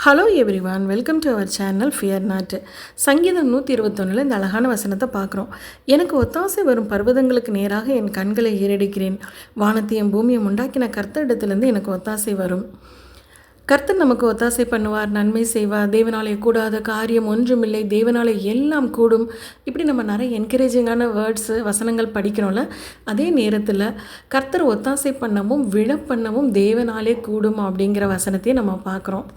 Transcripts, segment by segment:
Hello everyone, welcome to our channel fear not. சங்கீதம் 121 இந்த அழகான வசனத்தை பார்க்குறோம். எனக்கு ஒத்தாசை வரும் பர்வதங்களுக்கு நேராக என் கண்களை ஏறெடுக்கிறேன். வானத்தையும் பூமியும் உண்டாக்கின கர்த்தரிடத்திலிருந்து எனக்கு ஒத்தாசை வரும். கர்த்தர் நமக்கு ஒத்தாசை பண்ணுவார், நன்மை செய்வார். தேவனாலே கூடாத காரியம் ஒன்றுமில்லை, தேவனாலே எல்லாம் கூடும். இப்படி நம்ம நிறைய என்கரேஜிங்கான வேர்ட்ஸு வசனங்கள் படிக்கிறோம்ல. அதே நேரத்தில் கர்த்தர் ஒத்தாசை பண்ணவும் விழப்பண்ணவும் தேவனாலே கூடும் அப்படிங்கிற வசனத்தையே நம்ம பார்க்குறோம்.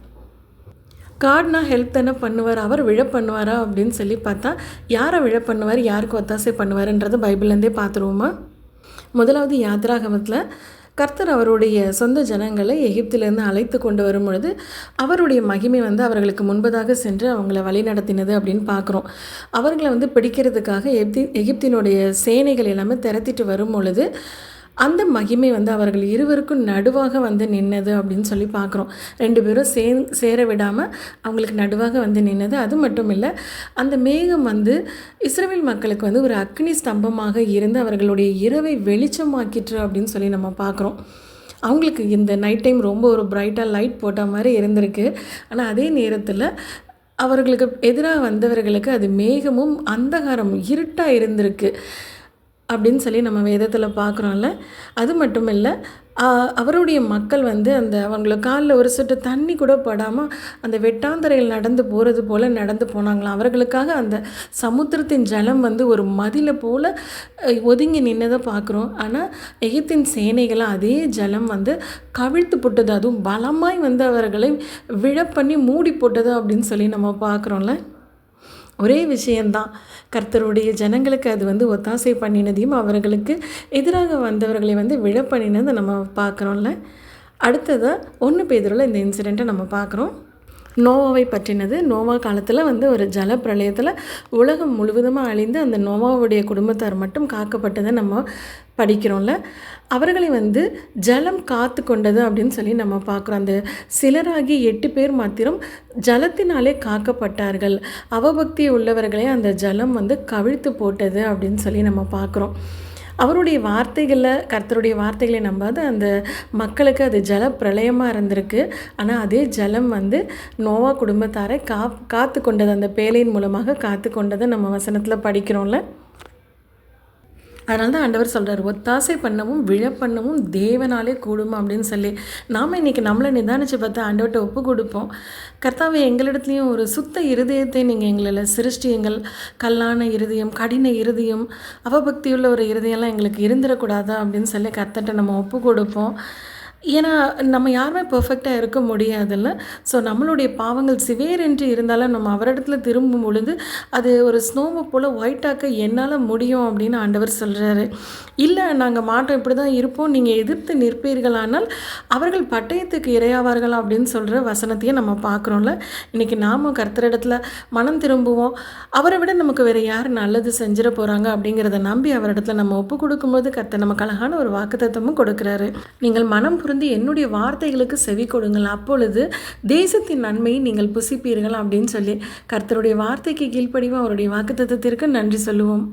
காட்னா ஹெல்ப் தானே பண்ணுவார், அவர் விழ பண்ணுவாரா அப்படின்னு சொல்லி பார்த்தா யாரை விழ பண்ணுவார், யாருக்கு ஒத்தாசை பண்ணுவார்ன்றது பைபிள்லேருந்தே பார்த்துருவோமா. முதலாவது யாத்ராகமத்தில் கர்த்தர் அவருடைய சொந்த ஜனங்களை எகிப்திலேருந்து அழைத்து கொண்டு வரும் பொழுது அவருடைய மகிமை அவர்களுக்கு முன்பதாக சென்று அவங்கள வழி நடத்தினது அப்படின்னு பார்க்குறோம். அவர்களை பிடிக்கிறதுக்காக எகிப்தினுடைய சேனைகள் எல்லாமே திரட்டிட்டு வரும் பொழுது அந்த மகிமை அவர்கள் இருவருக்கும் நடுவாக நின்னது அப்படின்னு சொல்லி பார்க்குறோம். ரெண்டு பேரும் சேர விடாமல் அவங்களுக்கு நடுவாக நின்னது. அது மட்டும் இல்லை, அந்த மேகம் இஸ்ரவேல் மக்களுக்கு ஒரு அக்னி ஸ்தம்பமாக இருந்து அவர்களுடைய இரவை வெளிச்சமாக்கிற்று அப்படின்னு சொல்லி நம்ம பார்க்குறோம். அவங்களுக்கு இந்த நைட் டைம் ரொம்ப ஒரு பிரைட்டாக லைட் போட்ட மாதிரி இருந்திருக்கு. ஆனால் அதே நேரத்தில் அவர்களுக்கு எதிராக வந்தவர்களுக்கு அது மேகமும் அந்தகாரம் இருட்டாக இருந்திருக்கு அப்படின்னு சொல்லி நம்ம வேதத்தில் பார்க்குறோம்ல. அது மட்டும் இல்லை, அவருடைய மக்கள் அந்த அவங்கள காலில் ஒரு சொட்டு தண்ணி கூட படாமல் அந்த வெட்டாந்தரையில் நடந்து போகிறது போல் நடந்து போனாங்களாம். அவர்களுக்காக அந்த சமுத்திரத்தின் ஜலம் ஒரு மதிலை போல் ஒதுங்கி நின்னதை பார்க்குறோம். ஆனால் எகிப்தின் சேனைகளை அதே ஜலம் கவிழ்த்து போட்டது, அதுவும் பலமாய் அவர்களை விழப்பண்ணி மூடி போட்டது அப்படின்னு சொல்லி நம்ம பார்க்குறோம்ல. ஒரே விஷயந்தான், கர்த்தருடைய ஜனங்களுக்கு அது ஒத்தாசை பண்ணினதையும் அவர்களுக்கு எதிராக வந்தவர்களை விழ பண்ணினதை நம்ம பார்க்குறோம்ல. அடுத்ததாக 1 பேதுருவில் இந்த இன்சிடெண்ட்டை நம்ம பார்க்குறோம். நோவாவை பற்றினது. நோவா காலத்தில் ஒரு ஜல பிரளயத்தில் உலகம் முழுவதுமாக அழிந்து அந்த நோவாவுடைய குடும்பத்தார் மட்டும் காக்கப்பட்டதை நம்ம படிக்கிறோம்ல. அவர்களை ஜலம் காத்து கொண்டது அப்படின்னு சொல்லி நம்ம பார்க்குறோம். அந்த சிலராகி 8 பேர் மாத்திரம் ஜலத்தினாலே காக்கப்பட்டார்கள். அவபக்தி உள்ளவர்களே அந்த ஜலம் கவிழ்த்து போட்டது அப்படின்னு சொல்லி நம்ம பார்க்குறோம். அவருடைய வார்த்தைகளில் கர்த்தருடைய வார்த்தைகளை நம்பாது அந்த மக்களுக்கு அது ஜல பிரளயமாக இருந்திருக்கு. ஆனால் அதே ஜலம் நோவா குடும்பத்தாரை காத்து கொண்டது, அந்த பேழையின் மூலமாக காத்து கொண்டதை நம்ம வசனத்தில் படிக்கிறோம்ல. அதனால தான் ஆண்டவர் சொல்கிறார், ஒத்தாசை பண்ணவும் விழ பண்ணவும் தேவனாலே கூடும் அப்படின்னு சொல்லி. நாம் இன்றைக்கி நம்மளை நிதானித்து பார்த்து ஆண்டவர்கிட்ட ஒப்பு கொடுப்போம். கர்த்தாவே, எங்களிடத்துலையும் ஒரு சுத்த இருதயத்தை நீங்கள் எங்களில் சிருஷ்டியுங்கள். கல்லான இருதயம், கடின இருதயம், அவபக்தியுள்ள ஒரு இருதயம்லாம் எங்களுக்கு இருந்துடக்கூடாதா அப்படின்னு சொல்லி கர்த்தர்கிட்ட நம்ம ஒப்பு கொடுப்போம். ஏன்னா நம்ம யாருமே பர்ஃபெக்டாக இருக்க முடியாதுல்ல. ஸோ நம்மளுடைய பாவங்கள் சிவேரென்று இருந்தாலும் நம்ம அவரிடத்துல திரும்பும் பொழுது அது ஒரு ஸ்னோவை போல் ஒயிட்டாக்க என்னால் முடியும் அப்படின்னு ஆண்டவர் சொல்கிறாரு. இல்லை, நாங்கள் மாட்டோம், இப்படி தான் இருப்போம், நீங்கள் எதிர்த்து நிற்பீர்களானால் அவர்கள் பட்டயத்துக்கு இரையாவார்கள் அப்படின்னு சொல்கிற வசனத்தையே நம்ம பார்க்குறோம்ல. இன்றைக்கி நாம் கர்த்தரிடத்துல மனம் திரும்புவோம். அவரை விட நமக்கு வேறு யார் நல்லது செஞ்சிட போகிறாங்க அப்படிங்கிறத நம்பி அவரிடத்துல நம்ம ஒப்பு கொடுக்கும்போது கர்த்தர் நமக்கு அழகான ஒரு வாக்குத்தத்தமும் கொடுக்குறாரு. நீங்கள் மனம் என்னுடைய வார்த்தைகளுக்கு செவி கொடுங்கள், அப்பொழுது தேசத்தின் நன்மையை நீங்கள் புசிப்பீர்கள் அப்படின்னு சொல்லி கர்த்தருடைய வார்த்தைக்கு கீழ்ப்படிவோம். அவருடைய வாக்குத்தத்தத்திற்கு நன்றி சொல்லுவோம்.